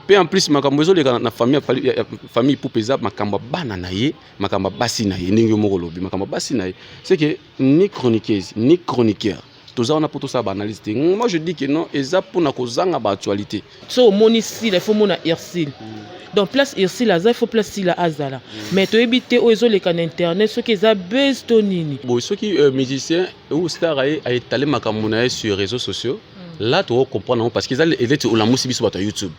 Pe en plus makambo ezo leka na famille pour pesa makambo bana na ye, makambo basi na ye ndenge moko lobi makambo basi na ye. C'est que ni chroniqueuse ni chroniqueur tous on a pour tout ça analyse. Moi je dis que non, eza pour na kozanga ba actualité. So monici il faut mona Irsil. Donc place Irsil aza il faut place la azala. Mais to ebité o ezo leka na internet ce que za besto nini. Bon ceux qui musiciens ou star a étalé makambo na sur les réseaux sociaux. Là tu comprendre parce qu'ils allaient élite ou la musique sur YouTube.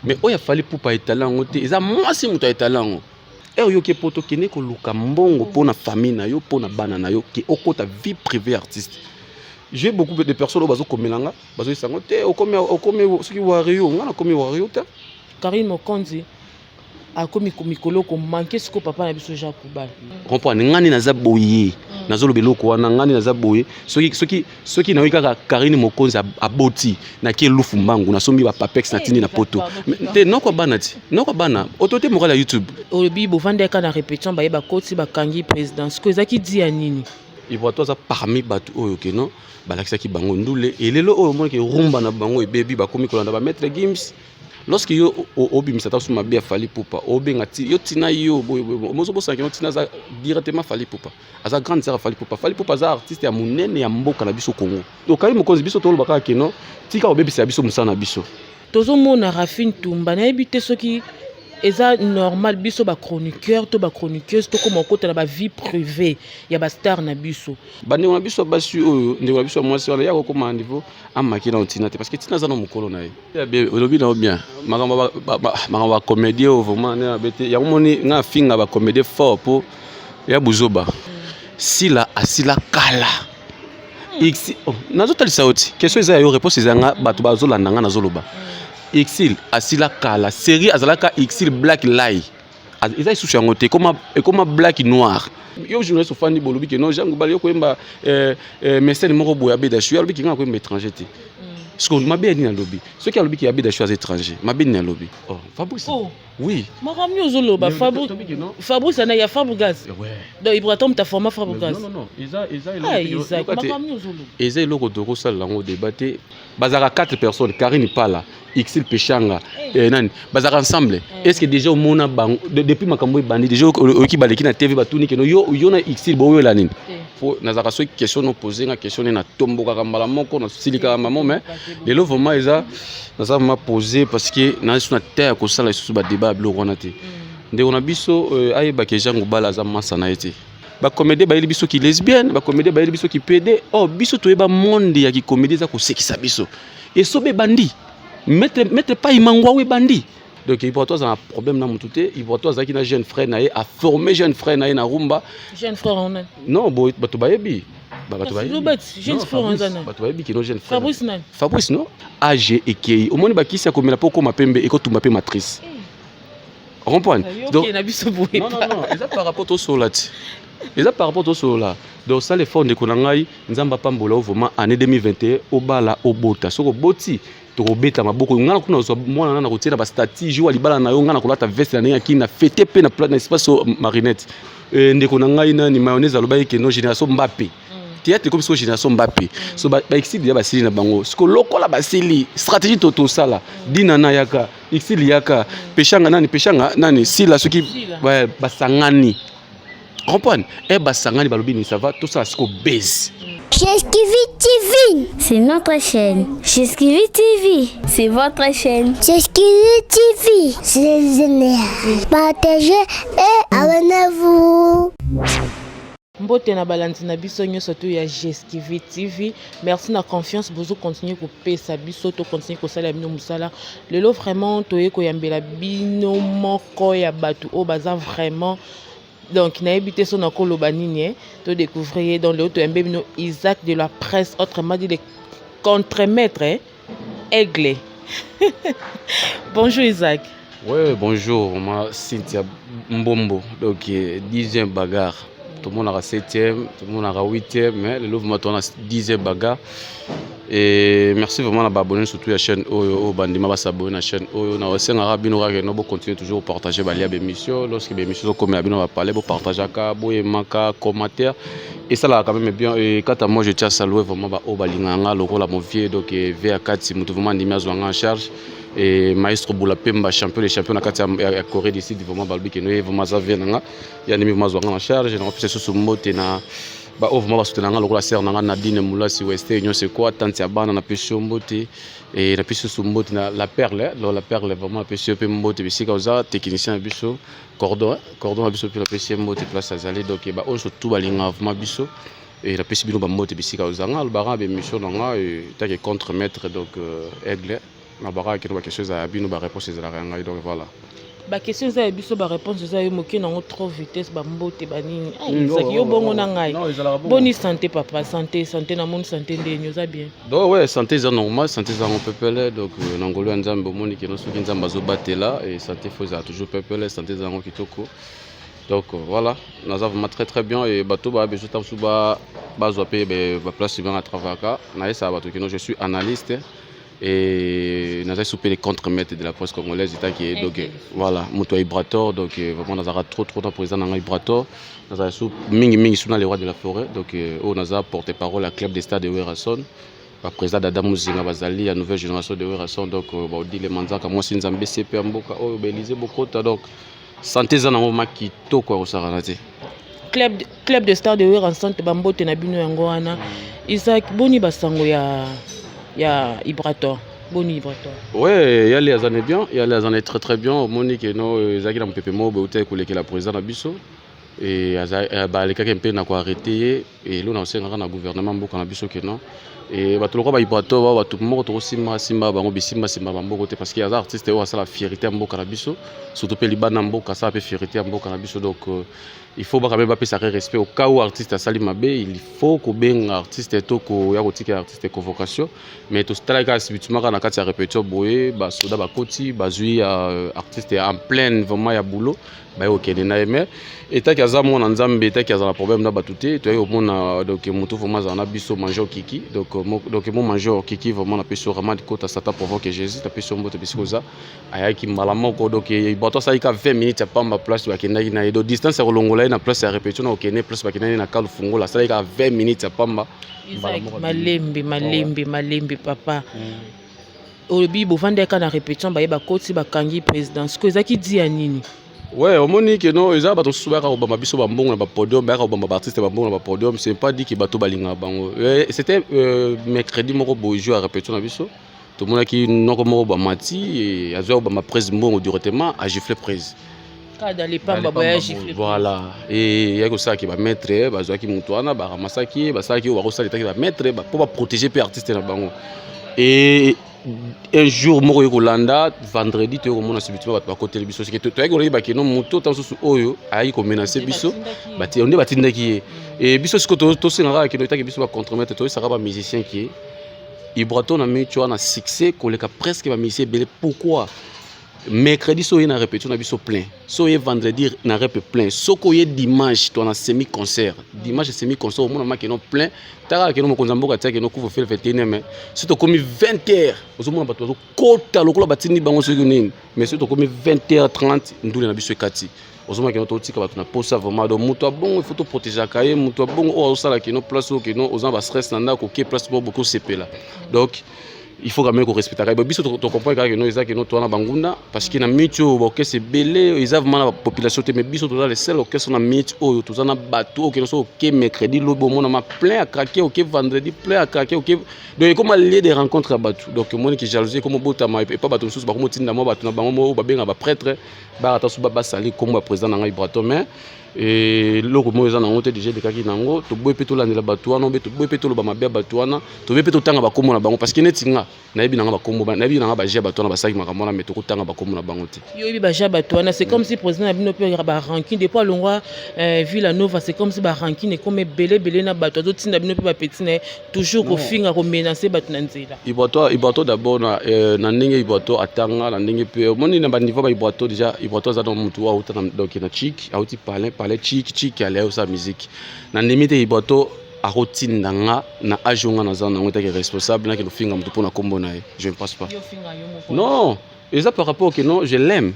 Mais il a fallu pour pas étaler en côté, ils a moi si muta étaler en. Et yo ke poto kene ko luka mbongo pour na famille na yo pour na bana na yo ki okota vie privée artiste. J'ai beaucoup de personnes au bazo komelanga, bazo sangote o komi ce qui wario, ngana komi wario ta. Karine Mokonzi a komi komikolo ko manquer ce que papa na biso Jacques Koubal. Comprendre ngani na zaboye. Nazolo beloko wana ngani na zaboye. Soki na wika Karine Mokonzi aboti na ki lufu mbangu na sombi ba papex na tini na poto. Te noko bana ti. Noko bana autorité morale ya YouTube. Olobi bo vande ka na répétition ba yeba koti ba kangi président. Ce que ezaki di ya nini? Il voit toi ça parmi batu oyo ke non balakisa ki bango ndule elelo oyo mo ke rumba na bango ebebi ba komi kolanda ba maître Gims lorsque yo obi misata suma bien fali poupa obenga ti yo tina yo mozo bosanke no tina za directement fali poupa aza grande sœur fali poupa za artiste ya munene ya mboka na biso Congo donc Karine Mokonzi biso tolo baka ke non tika obebi sa biso musana biso tozo mona Rafine Tumba na ebité soki eza normal biso ba chroniqueur to ba chroniqueuse to comme okota na ba vie privée ya ba star na biso bande na biso basu oyo ndeko na biso mwasi wana ya ko koma niveau amaki na tina te parce que tina za na mukolo na ye ya bien olobi na bien makambo ba comédie au vraiment na bete ya moni nga finga ba comédie fort pour ya buzoba sila asila kala x nazo talisa oti question eza yo réponse ezanga batu bazolanda nga nazoloba Exil asila kala série azalaka Exil Black Lie ils a souci en côté comme Black Noir yo journaliste fandi bolobi que non Jean Koubal yo koemba message moko boya beda suis lobi ki nga koemba étranger te ce qu'on m'a bien dit dans lobby ceux qui a lobi ki abeda suis étranger m'a bien dit dans lobby oh Fabrice oui makamni ozoloba Fabrice ana ya Fabregas donc Ibrahim ta format Fabregas non ils makamni ozoloba ils a loko doko sala lango débatté bazara 4 personnes Karine Pala Exil Pechanga nani bazara ensemble est-ce que déjà au mona bang depuis makambo bandi déjà oki baleki na TV batuni ke no yo na Exil boyo la nini faut nazaka so question no poser na question na tomboka kambala moko na silika maman mais les lo vraiment eza naza m'a poser parce que na suna terre ko sala sous ba débat bloko na te ndeko na biso ayeba ke Jean Koubal aza masa na été ba comédie ba biso ki lesbienne ba comédie ba biso ki PD oh biso to eba monde ya ki comédie za ko sekisa biso et sobe bandi mettre pas imangwa we bandi donc il voit toi un problème na mutute il voit toi qui na jeune frère na a formé jeune frère na rumba jeune frère on non boy bato bayebi bato bayebi jeune frère on bato bayebi ki no jeune frère Fabrice non AG et qui au monde ba kisi akomela poko mapembe et ko tumba pe matrice comprendre donc non ils a par rapport au solati ils a par rapport au sola donc ça les fonds de konangai nzamba pambola vraiment année 2021 obala obota soko boti to beta maboko ngana kuna zo mwana na kotiela ba statut jour libala na yo ngana kolata veste na ki na fêter pe na plan na espace marinette ndeko na ngai na ni mayonnaise aloba ke no génération Mbappé théâtre comme so génération Mbappé so ba exil ya basili na bango siko lokola basili stratégie toto sala dina na yaka exil yaka pechanga nani sila soki ouais basangani comprendre basangani balobi ni ça va tout ça siko base. J'esquive TV, c'est notre chaîne. J'esquive TV, c'est votre chaîne. J'esquive TV, c'est génial. Partagez et abonnez-vous. Mbote na balandi na biso nyonso to ya J'esquive TV. Merci na confiance bozo continuer ko pesa biso to continuer ko sala bino musala. Lelo vraiment to yeko yambela bino moko ya batu o baza vraiment donc na habité son akolo banini to découvrir dans le auto mbebino Isaac de la presse autrement dit les contre-maîtres aigle. Bonjour Isaac. Ouais, bonjour, moi Cynthia Mbombo. Donc 10e bagarre. Tout le monde a 7e, tout le monde a 8e, mais le louvre maintenant 10e bagarre. Et merci vraiment à abonner surtout à la chaîne au bandima va s'abonner à la chaîne on a aussi un rabino qui nous continue toujours à partager les émissions lorsque les émissions comme on va parler pour partager à boyemaka commentaire et ça là quand même bien et quand moi je tiens à saluer vraiment au balinganga le rôle à mon vieux donc VA4 si nous vraiment animé en charge et maestro Boula Pemba champion les champions na Corée du Sud vraiment balbi que nous vraiment ça vient nga ya nimi vraiment zo en charge na office so mote na ba vraiment ba soutenanga lokola ser na Nadine Moulasi West Union c'est quoi tant ya bana na pesho mbote et na pesho so mbote na la perle vraiment pesho pe mbote bisika oza technicien biso cordon biso pe la pesho mbote place azali donc ba on surtout balinga vraiment biso et la pesho bino ba mbote bisika ozanga le bara be mission nga et ta que contre maître donc aigle na bara que quelque chose à bino ba réponse za la donc voilà. Ba question za biso ba réponse za yo moki nango trop vitesse ba mbote ba nini zaki yo bongo na ngai boni santé papa santé na monde santé ndenyo za bien donc ouais santé za normal santé za on pepele donc nangolo nzambe moni ki no soki nzamba zo batela et santé faut za toujours pepele santé za ngo kitoko donc voilà nous avons vraiment très bien et bato ba besoin tam suba ba zo pe ba place bien à travailler na ça bato ki no je suis analyste et nous avons soupé les contre-maîtres de la presse congolaise qui est donc voilà moto Ibrator donc vraiment nous avons trop de président dans Ibrator nous avons sous mingi sous les rois de la forêt donc on nous a porté parole à club des stades de Werason le président d'Adam Muzinga Bazali la nouvelle génération de Werason donc on dit les manzaka moi c'est Nzambe CP Mboka oh Belize Bokota donc santé za nango makito kwa usaranate club de stars de Werason bambote na bino yango wana Isaac boni basango ya Ibrator boni Ibrator ouais y a les années bien y a les années très bien Monique no ezaki na mpepe mo beuta koleka la président na biso et ba le kaka mpe na ko arrêter et lo na osenga na gouvernement mboka na biso ke non et bato lokwa ba Ibrator ba bato moko to simba bango bisimba bamboka te parce qu'il y a des artistes o ça la fierté mboka na biso surtout pe libana mboka ça pe fierté mboka na biso donc il faut quand même pas faire respect au cas où artiste a sali mabe il faut que ben artiste to ko ya kotika artiste convocation mais tout ça là subitement quand na kati ya répétition boye ba soda ba koti ba zui artiste en pleine vraiment ya boulot ba OK na aimé et ta kaza mon nzambe ta kaza na problème na batuté to yo mona donc mutu vraiment za na biso major kiki donc mon major kiki vraiment na peso ramad kota sata provoque Jésus ta peso mbote bisikoza ayaki malama ko donc bato ça ika 20 minutes ya pamba place ba kendaki na do distance ya longola na place ya répétition na okene place ba kendaki na kalu fungola ça ika 20 minutes ya pamba malembe papa obi bovanda ka na répétition ba yeba koti ba kangi présidence ko ezaki di ya nini ouais au monique non eza bato subaka ko bamba biso ba mbongo na ba podium ba ko bamba ba artiste ba mbongo na ba podium c'est pas dit que bato balinga bango c'était mercredi moko bojo à répétition na biso tout le monde qui non comme ba mati et azo ba ma prise mbongo directement a gifler prise kada les pamba ba gifler voilà et yako ça qui ba mettre ba zo ki mutwana ba ramasaki ba ça qui ba rosali ta ki ba mettre ba pour protéger pe artiste na bango et un jour moko yokolanda vendredi to komona subitement bato bakoteli biso sike to yako ba ki non moto ta susu oyo ayi ko menacer biso bati onde batindaki et biso siko to sengaka ki no itaki biso ba contre-maître to saka ba musicien qui Ibrator na mi tu as un succès koleka presque ba musicien belé pourquoi mercredi so y na répétition na biso plein so y vendredi na rep plein so ko y dimanche to na semi concert dimanche semi concert au monde ma que non plein tara que non mo konzamboka tia que non couvre faire 21h mais si to komi 20h au monde bato to kota lokolo batini bango so nini mais si to komi 20h30 ndule na biso kati au monde que non to tika bato na posa vraiment do muto bon il faut to protéger kaye muto bon o sala que non place que non aux ba stress na ko ke place beaucoup CP là donc il faut quand même qu'on respecte la biso to comprendre que nous ezaki no to na bangunda parce que na micho ba que c'est belé ils avent la population mais biso to les seuls que sont na micho o to na bateau que so que mercredi lo bon on a plein à craquer OK vendredi plein à craquer OK donc comme lieu de rencontre à bateau donc moi qui jalousie comme bota ma et pas bateau sous ba comme tinda mo bateau na bango mo ba benga ba prêtre ba ata sous ba sali comme président na Ibrator mais et loko mo eza nango te déjà de kaki nango to boye pe to landela batuana be to boye pe to lo ba mabia batuana to be pe to tanga ba komo na bango parce que netinga na yebi nanga ba komo na yebi nanga ba jia batuana ba saki makamona me to ko tanga ba komo na bango te yo yebi ba jia batuana c'est comme si président abino pe ba ranking depuis longwa Villa Nova c'est comme si ba ranking est comme belé na batu to tinda bino pe ba petine toujours ko finga ko menacer batu na nzela Ibrator d'abord na ndenge Ibrator atanga na ndenge pe moni na ba niveau ba Ibrator déjà Ibrator za dans mutu wa uta donc na chic a uti parler chic allait au sa musique na limite Ibrator a routine nga na ajonga na zana ngota qui responsable na ki finga mutu pona kombo na je ne pense pas non et ça par rapport que non je l'aime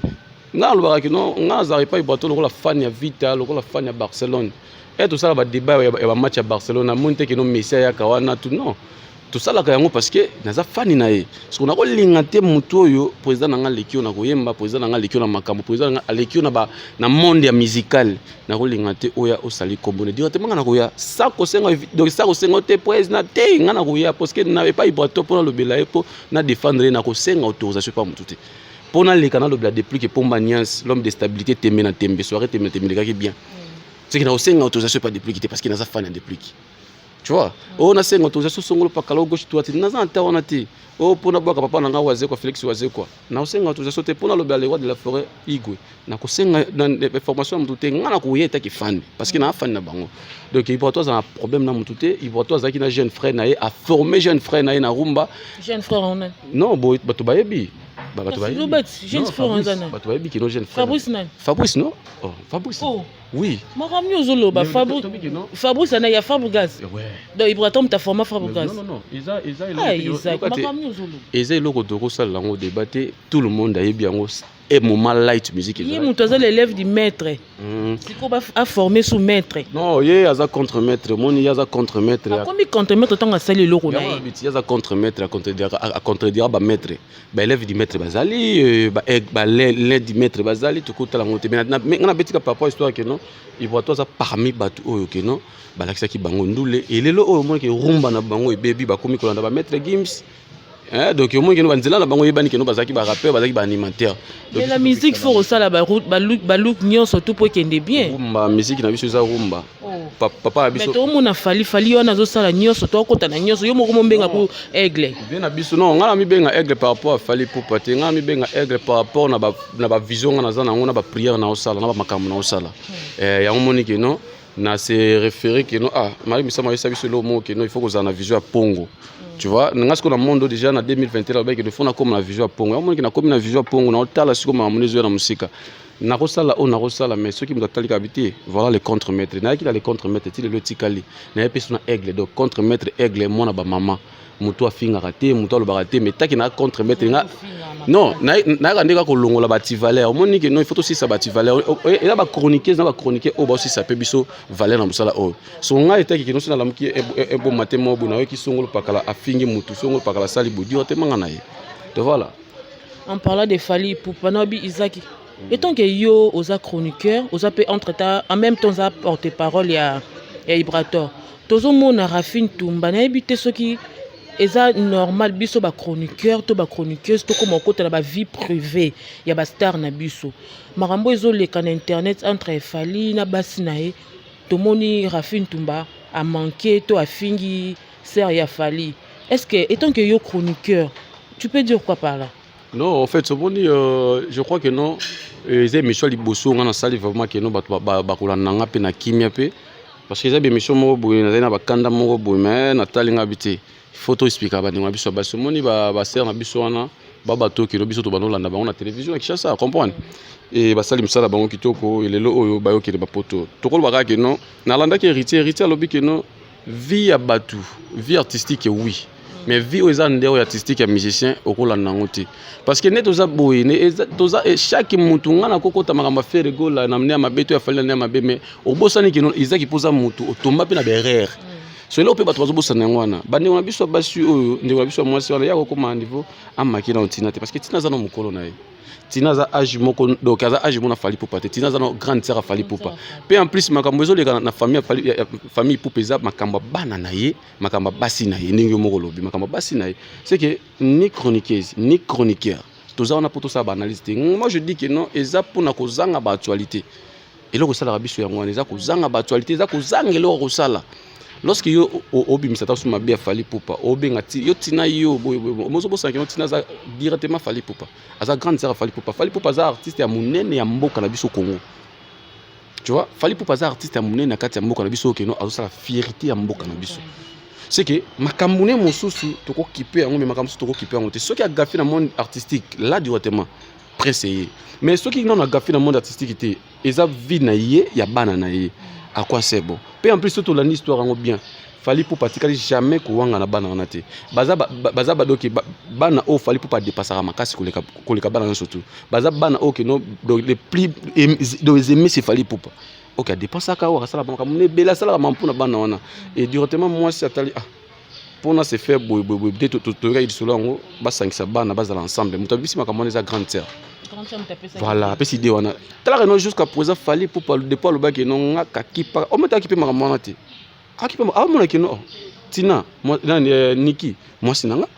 nga lo ba que non nga za pas Ibrator la fan ya Vita la fan ya Barcelone et tout ça ba débat ya match à Barcelone monte que non Messi ya kawana tout non tout ça la kayango parce que naza fani na ye parce qu'on a kolinga te mutu oyo président nanga lekio na koyemba président nanga lekio na makambo président nanga lekio na monde ya musical na kolinga te oya osali kombone directement na koya ça kosenga donc ça kosenga te président te nga na koya parce que n'avait pas ibrato pour le belaye pour na défendre na kosenga autorisation pas mutu te pour na le canal de depuis que pomba niance l'homme de stabilité tembe na tembe soirée tembe tembe le bien c'est que na kosenga autorisation pas depuis parce que naza fani depuis. Tu vois, on a 5 autorisation songolo pa kala gauche droite naza anta on a ti o pona boka papa nanga waze kwa Félix waze kwa na 5 autorisation te pona loba le roi de la forêt igwe na ko senga dans formation mutute ngana ko yeta ki fan parce que na fan na bango donc il pourrait avoir un problème na mutute il pourrait avoir qui na jeune frère na a former jeune frère na rumba jeune frère on a non boy bato bayebi bato bayebi jeune frère on a bato bayebi ki no jeune frère Fabrice non oh Fabrice oui. Makamni ozolo ba Fabrice ana ya Fabregas. Donc il pourrait tomber ta format Fabregas. Non. Isa makamni ozolo. Isa eloko toko sala lango débattre tout le monde ayebi yango et moment light musique il muto za l'élève du maître. Siko ba a formé sous maître. Non, ye aza contre maître, moni yaza contre maître. Combien contre maître tant a sali eloko na ye. Yaza contre maître à contredire ba maître. Ba élève du maître bazali ba l'aide du maître bazali to kota lango te. Mais na betika papa histoire que non il voit toi ça parmi batu oyo que non balakisa ki bango ndule et lelo oyo mo ke rumba na bango e baby ba komi kolanda ba maître Gims donc au moins que nous banzela na bango yebani que nous bazaki ba rappeur bazaki ba animateur. Mais la musique faut ça la ba look nyon surtout pour kende bien. Rumba musique na biso za rumba. Papa abiso. Mais tout le monde a fali on a zo sala nyon surtout ko ta na nyon yo moko mbenga ko aigle. Bien na biso non ngala mi benga aigle par rapport à fali pour paté ngala mi benga aigle par rapport na ba vision na za na ngona ba prière na osala na ba makambo na osala. Ya moni que non na se référer que non mari misama yesa biso lo mo que non il faut que ça na vision à Pongo. Tu vois, nous avons un monde déjà en 2021 avec le fond comme la vision à Pongo. On a comme la vision à Pongo, on a tala sur comme amener la musique. Narosala on narosala mais ceux qui me doivent habiter, voilà les contre-maîtres. N'a qui les contre-maîtres, il le tikali. N'a pas son aigle donc contre-maître aigle moi na ba maman. Muto afinga raté, muto le baraté mais taki na contre-maître non, na ndeka ko longola ba ti valeur. Mon ni que non il faut aussi ça ba ti valeur. Et là ba chroniquer au ba aussi ça peut biso valeur na musala o. So nga etaki ki no sina lamuki e bon matin mo bona ki songolo pakala afingi mutu songolo pakala sali bodi o te manga na ye. Donc voilà. En parlant de Fally Ipupa Nobi Isaki. Et tant que yo osa chroniqueur, osa peut entre-temps en même temps ça porte-parole ya Ibrator. Tozo mona Rafine Tumba na ebité ce qui eza normal biso ba chroniqueur to ba chroniqueuse to comme côté na ba vie privée ya ba star na biso marambo ezo le kan internet entre Fally na basinae to moni Rafine Tumba a manqué to a fingi sœur ya Fally. Est-ce que étant que yo chroniqueur tu peux dire quoi par là? Non en fait ce moni je crois que non les émissions liboso ngana sali vraiment que non ba kolanda nga pe na kimia pe parce que les émissions mo boye na ba kanda mo boye mais na talinga bité photo expliquer ba ndinga biso ba somoni ba ser na biso wana ba bato ki no biso to banolanda bango na télévision et ça comprendre et ba sali msala bango kitoko elelo oyo ba yo ki ba poto to ko ba ka non na landa ki héritier lobi que non vie ya batu vie artistique oui mais vie aux andéo artistique ya musicien okolanda ngote parce que neto za boye ne toza chaque mutu ngana kokota makamba faire gola na mne mabeto ya Fally na mabe mais obosani ki non izaki poza mutu otomba pe na berere. So là on peut pas trop bosser n'engwana. Bani on a biso basu oyo, ndi on a biso mwasi wana ya ko koma niveau amaki na Tina te parce que Tina za no mukolo na ye. Tina za âge moko donc za âge mona Fally Ipupa te. Tina za no grande sœur Fally Ipupa. Pe en plus makambo ezo le na famille Ipupa za makamba bana na ye, makamba basi na ye ndingi moko lobi makamba basi na ye. C'est que ni chroniqueuse ni chroniqueur. Toza on a poto ça ba analyse. Moi je dis que non, eza pona ko zanga ba actualité. Et là ko sala rabiso ya ngwana eza ko zanga ba actualité, eza ko zanga le ko sala. Lorsque yo obi misata su mabe Fally Ipupa obenga ti yo tina yo mozo bosa ke tina za directement Fally Ipupa aza grande sœur Fally Ipupa za artiste ya munene ya mboka na biso Congo. Tu vois Fally Ipupa za artiste ya munene na kati ya mboka na biso keno azo sala fierté ya mboka na biso. C'est que makamune mosusu toko kipe yango mais makamune toko kipe yango te soki a gafi na monde artistique là directement pressé mais soki non a gafi na monde artistique te eza vie na ye ya bana na ye. À quoi c'est bon? Puis en plus surtout l'histoire en bien. Fally Ipupa tikali jamais kuwanga na bana wana te. Baza badoki bana o Fally Ipupa dépasser makasi koleka bana surtout. Baza bana o que non donc les plus les aimer c'est Fally Ipupa. OK, dépenser ka wa sala banka mune bela sala mampu na bana wana. Et directement moi si atali pour se faire ensemble. Grande sœur. Voilà, après c'est wana. Tala no jusqu'à présent fallait pour parler de pas le bac non nga kipa. O meta kipa makamwana te. Akipa mona kino. Tina, moi Niki, moi sinanga.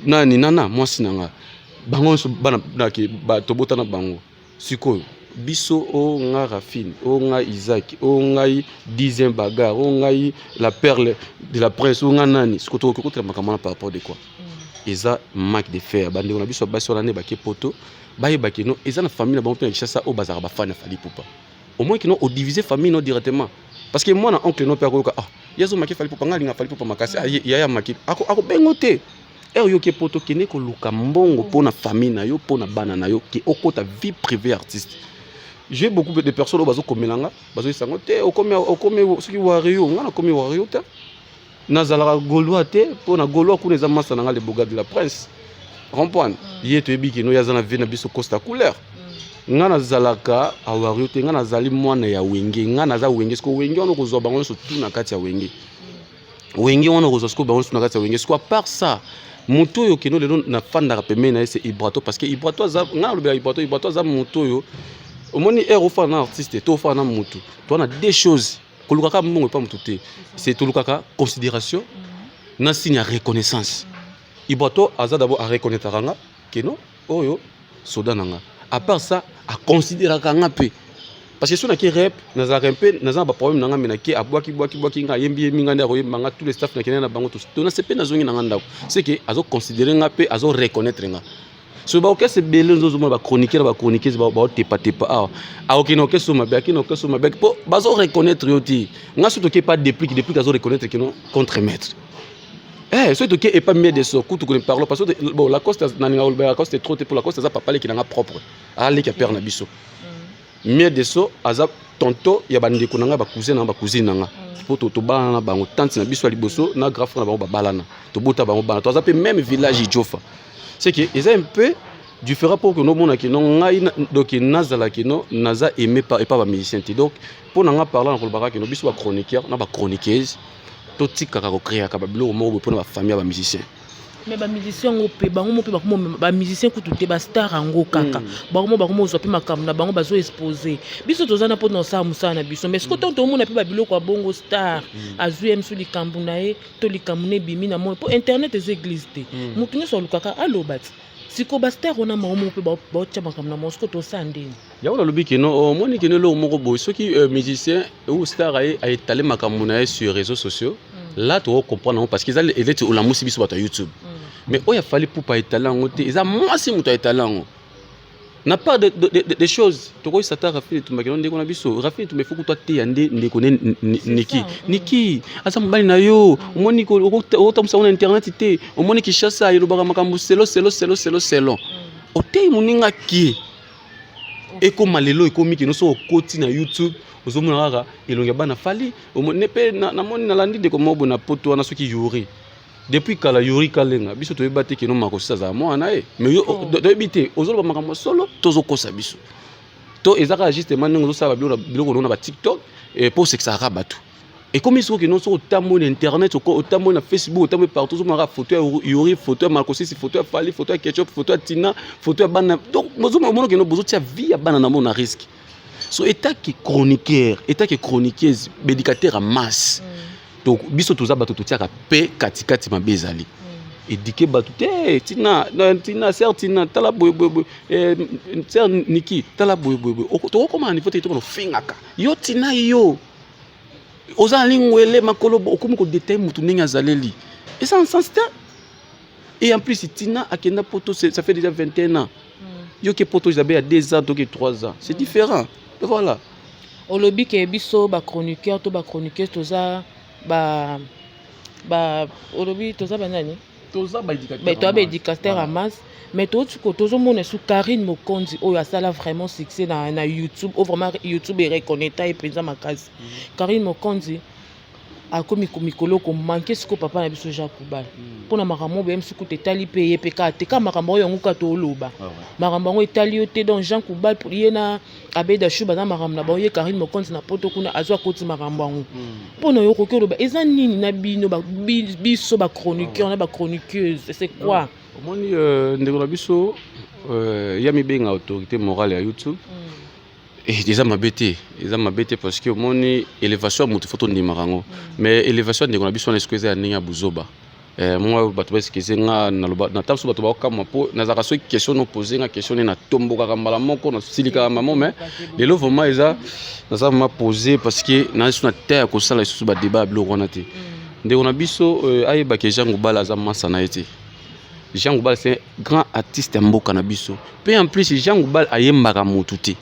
Nani nana, moi sinanga. Bango so bana ki ba tobota na bango. Sikoyo. Biso o nga Rafine, o nga Isaac, o nga 10e bagarre, o nga la perle de la presse, o nga nani. Ce que tu as makamwana par rapport de quoi? Eza manque de fer. Bande on a biso ba sur l'année ba ke poto. Baye bakino eza na famille na bango pe kishasa o bazara ba fan na Fally Ipupa au moins kino o diviser famille no directement parce que moi na oncle no pe ko ah yezo maki Fally Ipupa ngali nga Fally Ipupa makasi ya maki ako bengote yo ke poto kene ko luka mbongo pona famille na yo pona bana na yo ki okota vie privée artiste. J'ai beaucoup de personnes au bazo komelanga bazo isango te o comme soki wario ngana comme wario te nazala goloa te pona goloa kuna za masa na le boga de la presse. Comprendre yé to ebi kino yazana vena biso costa couleur ngana zalaka awario te ngana zali mwana ya wenge ngana za wenge sko wenge ono ko zoba ngoso tout na kati ya wenge wenge ono ko zosko ba ngoso na kati ya wenge sko à part ça moto yo kino lelo na fanda pembe na ese Ibrato parce que Ibrato za ngana lobela Ibrato za moto yo omoni ero fa na artiste to fa na moto to na deux choses kolukaka mbongo pa moto te c'est to lukaka considération na signe ya reconnaissance. Ibrato aza d'abord à reconnaître nga keno oyo soda nanga à part ça à considérer nga pe parce que sona ki rep naza rempe naza ba problème nanga menaki abwaki nga yembi minga ndako yembanga tous les staff na kena na bango to na sepe na zongi nanga ndako c'est que azo considérer nga pe azo reconnaître nga so ba okese bele nzozo mo ba chroniqueur ba chroniqueuse ba tepa a okino keso mabe akino keso mabe po bazo reconnaître yoti nga surtout que pas depuis azo reconnaître que non contre maître. C'est tout qui est pas mieux de ce coup que nous parlons parce que bon la coste la coste est trop pour la coste ça papa qui n'a propre aller qui a peur na biso mieux de ce azap tonto ya bandi ko nanga ba cousine nanga pour to bana na bango tante na biso liboso na grand frère na bango balana to bota bango bana to azap même village Idjofa c'est que ils un peu différent pour que nous mona qui non ngai donc nazala qui non naza aimé par et pas ba musicien donc pour nanga parler na ko baka qui no biso ba chroniqueur na ba chroniqueuse to tikaka ko créer ka ba bilo mo bo pona ba famille ba musicien mais ba musicien ngo pe bango mo pe ba musicien ko tuté ba star ngo kaka bango zo pe makamna bango bazo exposer biso tozana po non sa musana biso mais ce que tonto mo na pe ba bilo ko bongo star azu em su likambu na e to likambu ne bimi na mo po internet ez église te mutu nyo so lukaka alo bat siko ba star ona mo pe ba tcha makamna mo ce que to sandeni ya wala lobi keno moni keno lo moko boy soki musicien ou star a étalé makambu na sur réseaux sociaux là tu comprends parce qu'ils allaient être la musique sur YouTube mais il a fallu pour pas étaler en côté ils a moi si muto étaler en n'a pas de choses tu vois ça t'a Rafine tu m'as dit qu'on a biso Rafine tu me faut que toi t'es andé ndekone Niki asa mbali na yo omoni ko otamsa on internet té omoni ki chassa yelo baka makambu selo otei muninga ki eko malelo eko miki no so koti na YouTube ozomona kaka elonge bana Fally omoni pe na moni na landi de ko mobo na poto na soki yuri depuis kala yuri kalenga biso to ebate ke no makosa za mo na mais yo do ebite ozolo ba makambo solo tozo kosa biso to ezaka justement ngo zo sala biloko na ba TikTok et pour que ça rabatu et comme ils sont que non sur tamo internet au tamo na Facebook tamo partout zo mara photo yuri photo makosi photo Fally photo ketchup photo Tina photo bana donc mozo mono que no bozo tia vie ya bana na mo na risque so état qui chroniqueur état qui chroniqueuse médicateur à masse donc biso toza bato totiaka pe katikati mabezali éduquer bato te tina certina tala boy cer Niki tala boy to comment niveau te to fingaka yo tina yo oza lingwele makolo okumu ko détail mutu ninga zaleli et ça en sens et en plus tina akenda poto ça fait déjà 21 ans yo ke poto j'avais à 2 ans donc 3 ans c'est différent et voilà olobi ke biso ba chroniqueur to ba chroniqueuse toza ba olobi toza banani toza ba éducateur à masse mais tozo mona sous Karine Mokonzi oyo asala vraiment succès na YouTube ou vraiment YouTube est reconnaître et présent makasi Karine Mokonzi akomi mikolo ko manquer siko papa na biso Jacques Koubal pona makambo be msuku te tali pe ye pe ka te ka makambo yango ka to loba makambo yango etali yo te donc Jean Koubal pour yena abeda shuba na makambo na ba ye Karine Mokonzi na poto kuna azwa koti makambo yango pona yo ko loba eza nini na bino ba biso ba chroniqueur na ba chroniqueuse c'est quoi omoni ndeko na biso ya mibenga autorité morale ya YouTube eza mabete parce que omoni élévation mutu photo ndimarango mais élévation ndeko na biso na eskweza ya ninga buzoba moi bato basikeze nga na taso bato bakama po nazaka so question no poser nga question na tomboka kambala moko na silika mamo mais lelo vraiment eza naza ma poser parce que na suna terre ko sala isusu ba débat blo kona te ndeko na biso ayeba ke Jean Koubal aza masa na ete Jean Koubal c'est un grand artiste mboka na biso pe en plus Jean Koubal ayembaka mutu te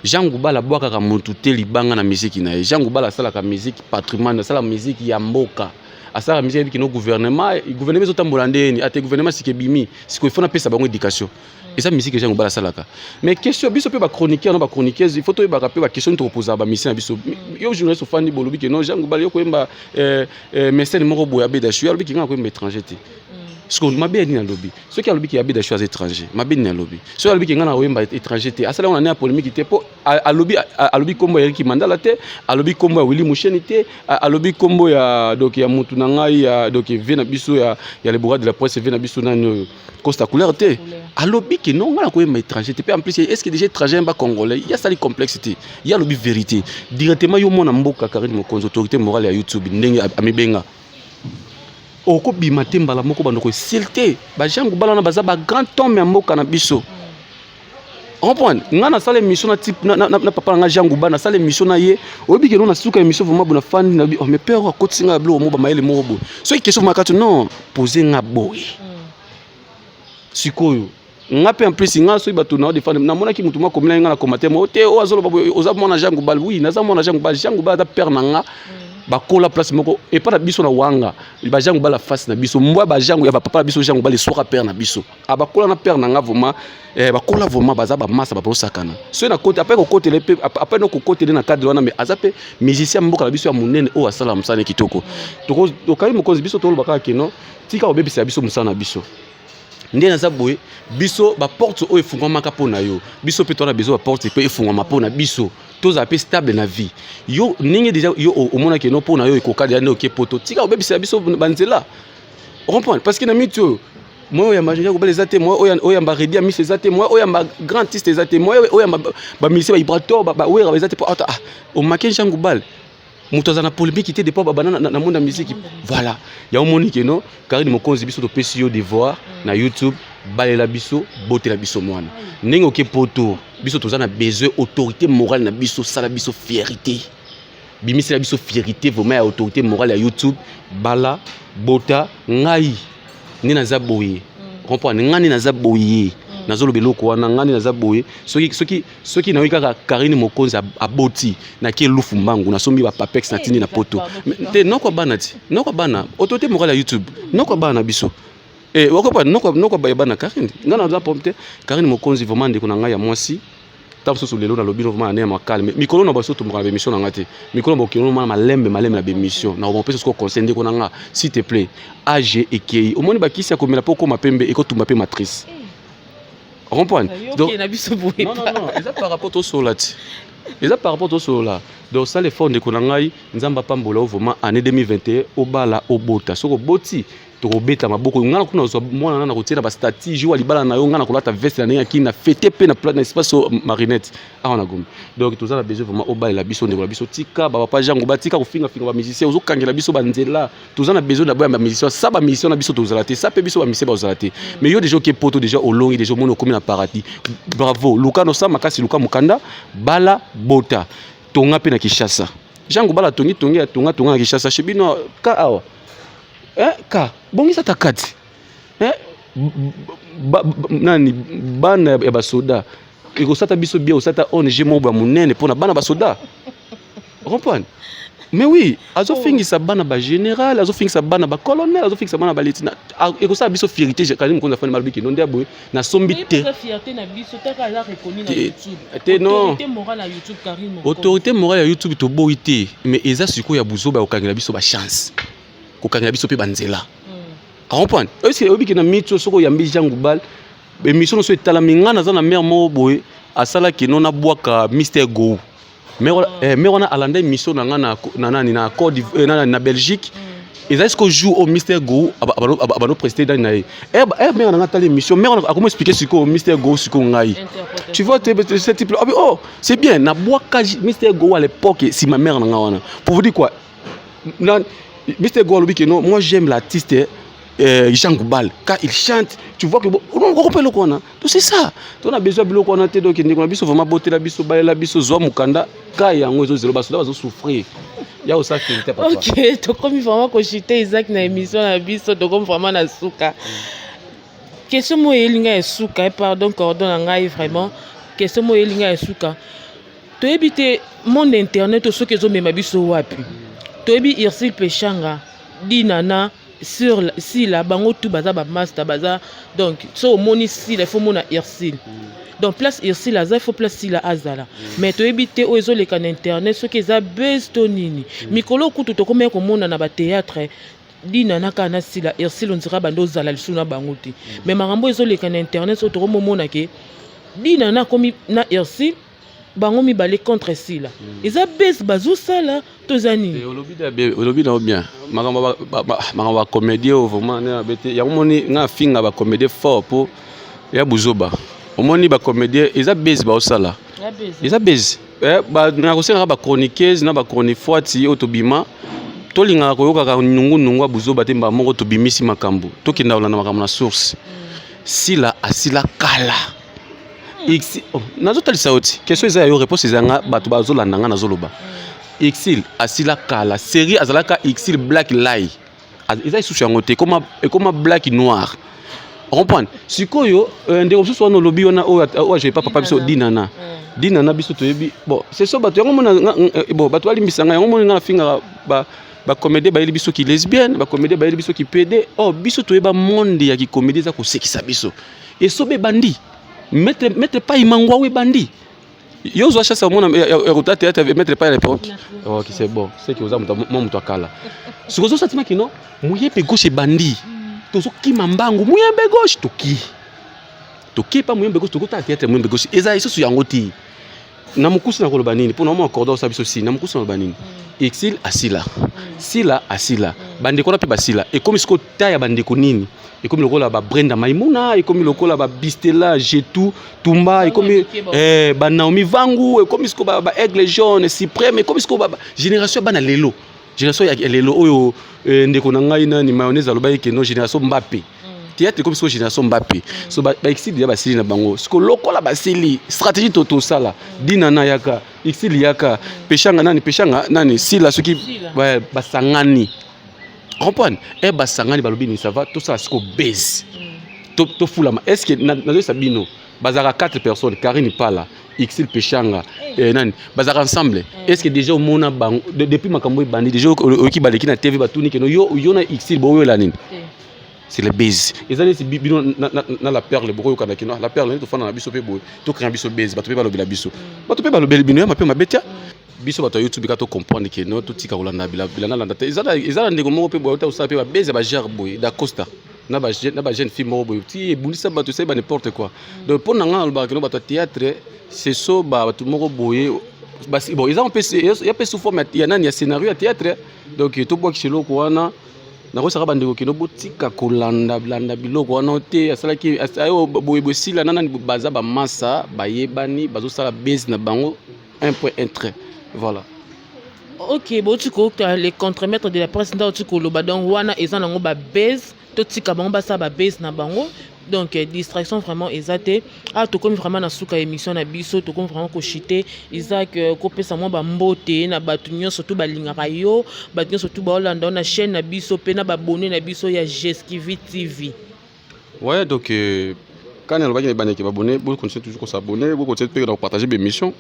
Jean Koubal abwaka mutu te libanga na musique na ye Jean Koubal asala ka musique patrimoine asala musique ya mboka asala musique qui no gouvernement zo tambola ndeni ate gouvernement sikebimi siko ifona pesa bango éducation et ça musique Jean Koubal asala ka mais question biso pe ba chroniqueur no ba chroniqueuse il faut to ba rappeler ba question to poser ba mission biso yo journaliste fandi bolobi que non Jean Koubal yo ko emba mécène moko boya beda shu yo bi ki nga ko emba étranger te ce qu'on m'a bien dit dans lobby ceux qui a lobby qui habite des choses étrangers m'a bien dit dans lobby ceux qui lobby qui ngana wemba étranger te asala on a une polémique te po à lobby combo Eric Mandala te à lobby combo Willy Moucheni te à lobby combo ya donc ya mutu na ngai ya donc vena biso ya le bourreau de la presse vena biso na Costa couleur te à lobby qui non ngana ko wemba étranger te en plus est-ce que déjà étranger ba congolais il y a ça la complexité il y a lobby vérité directement yo mona mboka Karine Mokonzi autorité morale ya YouTube ndenge amibenga oko bimate mbala moko bandoko silté ba Jean Koubal na baza ba grand homme ya mboka na biso comprendre ngana sala émission na type na papa nga Jean Koubal na sala émission na ye obi ke non na suka émission vraiment bona fan na mais peur ko tsinga blo mo ba maele mo bo so question makatu non poser nga boy sikoyo nga pe en plus nga so bato na defendre na mona ki mutu ma komela nga na commentaire mo te o azolo babo oza mona Jean Koubal oui na za mona Jean Koubal da père na nga bakola place moko et pas na biso na wanga ba Jean Koubal la face na biso mbwa ba Jean ya ba papa biso Jean Koubal le soka père na biso abakola na père na nga vraiment bakola vraiment baza ba massa ba prosakana so na côté après ko côté le après no ko côté na cadre wana mais azape musicien mboka na biso ya munene o asala musane kitoko to Karine Mokonzi biso to lobaka keno tika obebisa biso musana biso ndé na zaboye biso ba porte o efungwamaka pona yo biso pe to na besoin ba porte pe efungwama pona biso tous appelés stable na vie yo ninge déjà yo au mona ke no pona yo ekokadi ane oke poto tika obebisa biso banzela comprendre parce que na mito moi ya majoria ko balezate moi oya mbaredi ami sezate moi oya ma grand artiste ezate moi oya ba ministre ba vibrateur ba oya bazate po ata o maken Jean Koubal mutu azana polémique était depuis babana na monde musique voilà ya omonique non Karine Mokonzi biso to pesi yo devoir na YouTube balela biso botela biso mwana ndenge oke poto biso tozana besoin autorité morale na biso sala biso fierté bimisi na biso fierté vraiment ya autorité morale ya YouTube bala bota ngai ni na zaboye comprendre ngani na zaboye nazolo beloko wana ngani na zaboye soki na wika Karine Mokonzi aboti na ke lufu mbangu na sombi ba papex na tindi na poto te noko bana ti noko bana autorité morale ya YouTube noko bana biso wakopa noko bana Karine ngana za pomte Karine Mokonzi vraiment ndeko na ngai ya mwasi tabuso so lelo na lobino vraiment na ma calme mikolo na baso to mokala émission na ngate mikolo bokelo na malembe na émission na on peut se conseiller ndeko na nga s'il te plaît AG ekei omoni bakisi ya komela poko mapembe ekotumba pe matrice comprendre donc non ils a par rapport au solati ils a par rapport au sola donc ça les fonds de konangai nzamba pambola vraiment année 2021 obala obota soko boti to beta maboko ngana kuna zo mwana na kotina ba stratégie wa libala na yo ngana kolata veste na ngi na fêter pe na plan espace marinette a na gombe donc tout ça la besoin vraiment obala la biso ndeko la biso tika ba papa jango batika ko finga ba musicien ozo kangela biso banzela tout ça na besoin d'abord ba musicien ça ba mission na biso to zalaté ça pe biso ba musicien ba zalaté mais yo déjà qui poto déjà au long déjà mono comme na paradis bravo Luka no sa makasi Luka Mukanda bala bota tonga pe na Kishasa jango bala tongi ya tonga na Kishasa shibino ka awa ka bongisa takati nani bana ya basoda ekosata biso bia osata ONG mo ba munene pona bana basoda comprendre mais oui azofingisa bana ba général azofingisa bana ba colonel azofingisa bana ba lieutenant ekosa biso fierté quand konza fani malobiki non dia boy na sombi te fierté na biso taka la reconnu na YouTube te non autorité morale à YouTube Karine autorité morale à YouTube to boité mais eza siko ya buzoba okangela biso ba chance kokangela biso pe banzela a comprendre est-ce que obiki na mitso soko yambi jangu bal émission so etala mingana za na mère mo boy asala kino na bwaka Mr Go mais on a alanda émission na na Côte d'Ivoire na Belgique et est-ce que joue au Mr Go abano prester dans naï mais on a tali émission mais on a comment expliquer ce que Mr Go ce qu'on ngai tu vois ce type oh c'est bien na bwaka Mr Go à l'époque si ma mère na wana pour vous dire quoi Mr Go lui que non moi j'aime l'artiste Jean Goubal quand il chante tu vois que on comprend le qu'on a tout c'est ça on a besoin de qu'on a té donc on a biso vraiment beauté la biso ba la biso zo mukanda ka yango zo zelo baso bazo souffrir ya osa fierté papa OK to comme vraiment ko chiter Isaac na émission na biso to comme vraiment na suka question mo elinga suka pardon cordon ngai vraiment question mo elinga suka to ebité monde internet to so que zo mema biso wapi to ebi Irsil Pechanga dinana sur si la bango tout baza ba master baza donc so moni si il faut mona Irsil donc place Irsil aza il faut place si la azala mais to ebité o ezo le kan internet so que za besto nini mikolo kutu to komeka mona na ba théâtre dina na kana si la Irsil on dira bando zala lisuna bango ti mais marambo ezo le kan internet so to komona ke dina na komi na Irsil bango mi balé contre sila eza bes bazo sala tozani olobi na bien makamba comédie vraiment na bete ya moni nga finga ba comédie fort pour ya buzoba omoni ba comédie eza bes ba osala eza bes ba na kosenga ba chroniqueuse na ba chroniqueuse otobima tolinga koyoka ka nungu buzoba te mba moko tobimisi makambo tokinda na makambo na source sila asila kala X nazotalisa oti question eza yo réponse ezanga bato bazolanda nga nazoloba Exil asila kala série azalaka Exil Black Lie eza isusu yango te comme Black Noir comprendre sikoyo ndeko mosusu wana olobi wana oyo je papa biso dinana biso toyebi bon c'est ça bato yango mona bon bato balimbisanga yango mona nga finga ba comédie ba biso ki lesbienne ba comédie ba biso ki PD oh biso toyeba monde ya ki comédie za ko sekisa biso et sobe bandi mettre pas imangwa we bandi yo zo acha ça mona ya théâtre mettre pas les perroquets OK c'est bon c'est que oza muto akala sikozo satima kino muyebe gauche bandi tozo kima mbangu muyebe gauche toki pa muyebe gauche tokota théâtre muyebe gauche eza isusu yango ti na mukusi na koloba nini pour na mo accorder ça biso si na mukusi na banini Exil asila sila asila bandi kona pe basila et comme siko taya bandi ko nini et comme lokola ba Brenda Maimuna et comme lokola ba Bistela Jetou Tumba et comme ba Naomi Vangu et comme siko ba Aigle Jaune Cyprès et comme siko ba génération bana lelo génération ya lelo oyo ndeko na ngai na ni mayonnaise aloba yeke no génération Mbappé théâtre comme siko génération Mbappé so ba Exil ya basili na bango siko lokola basili stratégie toto sala dinana yaka Exil yaka pechanga nani sila soki basangani comprendre et basangani balobi ni ça va tout ça siko base to fulama est-ce que na sabino bazara 4 personnes Karine Pala Exil Pechanga nani bazara ensemble est-ce que déjà au mona bang depuis makambo bandi déjà oki baleki na TV batuni que yo na Exil boyo la nini c'est le base et ça c'est bino na la perle boyo kana kino la perle to fana na biso pe boyo to créer biso base bato pe balobi la biso bato pe balobi bino ma pe mabetia biso bato YouTube ka to comprendre que no to tika kolanda bilana landa te ezala ndeko moko pe boyo ta usa pe ba base ba ger boy da Costa na ba jeune fille moko boy ti bundisa bato c'est ba n'importe quoi donc pour nanga ba que no bato théâtre c'est so ba bato moko boy bon ils ont ya pe sous forme ya nani ya scénario ya théâtre donc to boki chelo ko wana na ko saka bandeko kino botika kolanda biloko wana te asalaki ayo boyebo sila nana baza ba massa bayebani bazo sala base na bango 1.1 trait voilà. OK bon tu ko les contre-maîtres de la presse nda tu ko lo badon wana eza nango ba base to tika bango ba sa ba base na bango donc distraction vraiment ezate to comme vraiment na suka émission na biso to comme vraiment ko chiter Isaac ko pesa mo ba mbote na batunyo surtout balingaka yo batunyo surtout ba Hollande na chaîne na biso pe na ba abonné na biso ya GSTV TV. Ouais donc quand on va y baneki ba abonné vous continuez toujours à s'abonner vous continuez de partager mes émissions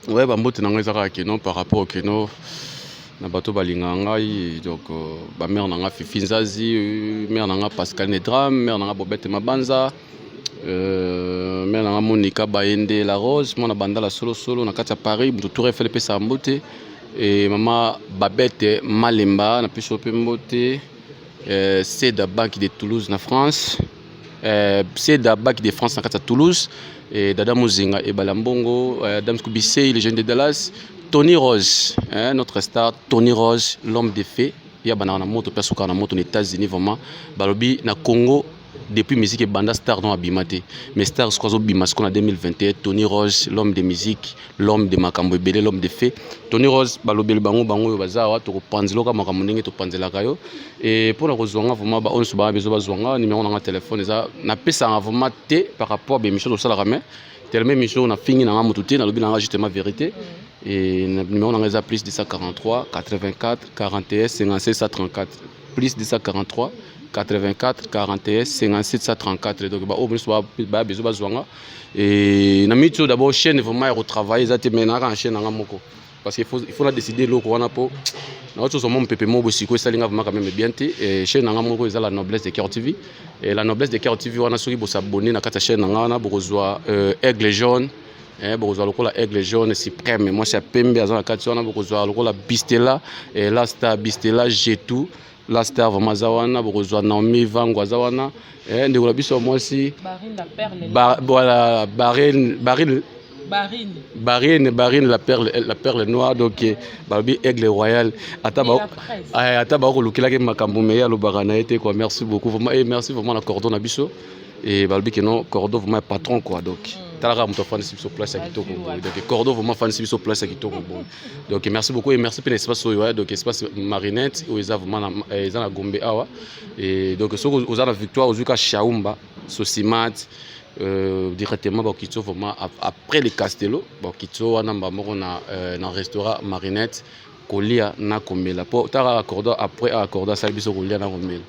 ouais ba mbote na ngeza ka non par rapport au keno na bato balinga ngai donc ba mère nanga Fifi Nzazi, mère nanga Pascal Nedram, mère nanga Bobette Mabanza, mère nanga Monica Baende La Rose, mona banda la solo na kati ya Paris, mutu Tour Eiffel pe sa mbote et maman Babette Malemba na peso pe mbote, Seda Bank de Toulouse na France, Seda Bank de France na kati ya Toulouse et Dada Muzinga et Balambongo, Dame Koubissé, les jeunes de Dallas. Tony Rose, notre star, Tony Rose, l'homme des faits. Il y a banana moto, personne qui aux États-Unis vraiment. Balobi na Congo depuis musique et banda star dans Abimate. Mais star ce qu'on bimas qu'on a 2021. Tony Rose, l'homme de musique, l'homme de makambo belé, l'homme des faits. Tony Rose, balobi le bango bazawa, to panzelo ka makambo ndenge to panzela kayo. Et pour la rozwanga vraiment ba on se ba bezo bazwanga numéro na téléphone ça na pesa vraiment té par rapport à émission de ça la ramène. Tellement émission on a fini na moto té na lobi na justement vérité. Et le numéro on a plus 243 84 41 57 134 plus 243 84 41 57 134 donc au moins ba bezo bazwanga et na mito d'abord chaîne vraiment retravailler ça te mena en chaîne nga moko parce qu'il faut la décider loko wana po na autre son mon pepe mo bosiko ça linga vraiment quand même bien té et chaîne nga moko eza la noblesse de Cœur TV et la noblesse de Cœur TV wana soki bo s'abonner na kata chaîne nga na bokozwa aigle jaune bokozwa lokola aigle jaune suprême moi c'est pembe azana kati wana bokozwa lokola bistela et la star bistela jetou la star vraiment zawana bokozwa Naomi Vango zawana ndeko la biso moi aussi Barine la perle voilà Barine la perle noire donc babi aigle royal ata ba ko lukila ke makambo me ya lo barana été quoi merci beaucoup vraiment et merci vraiment la cordon na biso et babi que non cordon vraiment patron quoi donc talaka muto fan sur place à kitoko donc cordon vraiment fan sur place à kitoko bon donc merci beaucoup et merci pour l'espace donc espace marinette où ils ont vraiment ils ont la gombe awa et donc ceux aux la victoire aux uka Chaumba Sosimat directement bon kitso vraiment après les Castello bon kitso wana mbamoko na restaurant marinette kolia na komela po tara cordon après accorda ça biso kolia na komela.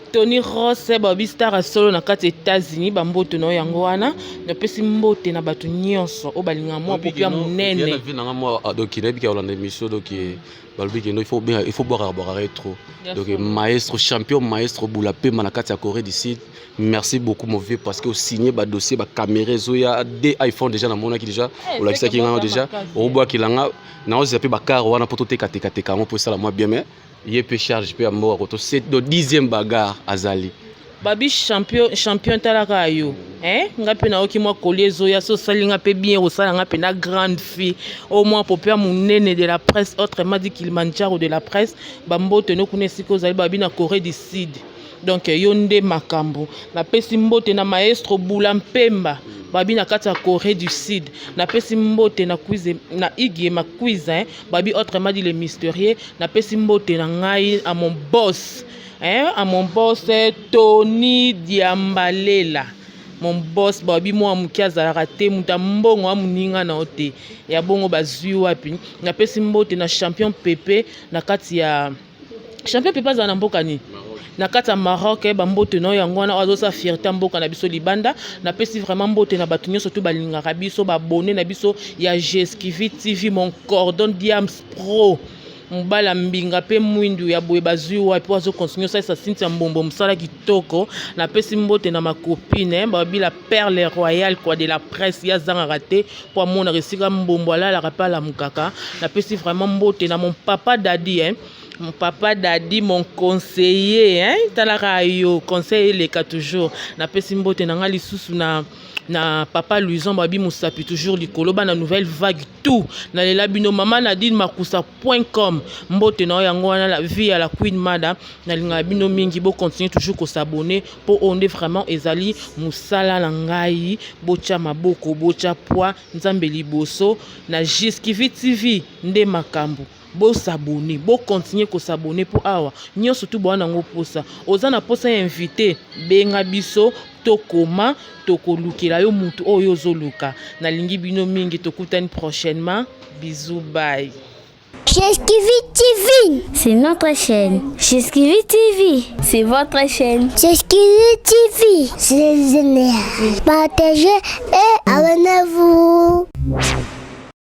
Tony Rose babi star solo na kati États-Unis bamboto no yango wana na pesi mbote na bato nyonso o balinga mo popia munene na vie na moi donc il est bien Hollande émission donc balbi que il faut boire trop donc maestro champion maestro Boulape na kati ya Corée du Sud merci beaucoup mon vieux parce que au signé ba dossier ba caméra zoya des iPhone déjà na mona qui déjà o la kisa ki nga déjà o bois ki langa na o zapi ba car wana poto te kate mo pour ça la moi bien mais il peut charge peut mort auto c'est le 10e bagarre azali babi champion talaka yo ngape na oki mwa collier zoya so salinga pe bien o sala ngape na grande fille au moins popia munene de la presse autrement dit Kilimanjaro de la presse bambote no kunesiko zali babi na Corée du Sud donc yonde makambo na pesi mbote na maestro Bula Mpemba babi na kati ya Corée du Sud na pesi mbote na quiz na Iggy ma quiz babi autrement dit les mystérieux na pesi mbote na ngai à mon boss Tony Diambalela mon boss babi moi mukiaza raté muta mbongo amuninga na ote ya bongo bazui wapi na pesi mbote na champion Pepe na kati ya champion Pepe za na mboka ni na kati ya Maroc bambote no yango wana azosa fierté mboka na biso libanda na pesi vraiment mbote na bato nyonso to balingaka biso babone na biso ya Geskivi TV mon cordon Diams Pro mbala mbinga pe mwindu ya boye bazui wapi wazo continue ça Cynthia Mbombo msala kitoko na pesi mbote na ma copine babi la perle royale quoi de la presse ya zanga raté pour mona resika Mbombo ala la rapala mukaka na pesi vraiment mbote na mon papa Daddy mon papa Daddy mon conseiller talaka yo conseiller les cas toujours na pesi mbote na ngali susu na papa Louison babi musapi toujours likolo ba na nouvelle vague tout na lela bino mama Nadine makusa.com mbote na yango wana la vie à la Queen Mada na linga bino mingi bo continuer toujours ko s'abonner pour on est vraiment ezali musala na ngai bocha maboko bocha poa nzambe liboso na Geskivi TV nde makambo bo s'abonner bo continuer ko s'abonner pour awa nyonso tout bwana ngo posa ozana posa invité benga biso tokoma tokolukela yo mutu oyo zoluka na lingi bino mingi tokutani prochainement bisous bye. Geskivi TV, C'est notre chaîne. Geskivi TV, c'est votre chaîne. Geskivi TV, c'est génial. Partagez et abonnez-vous.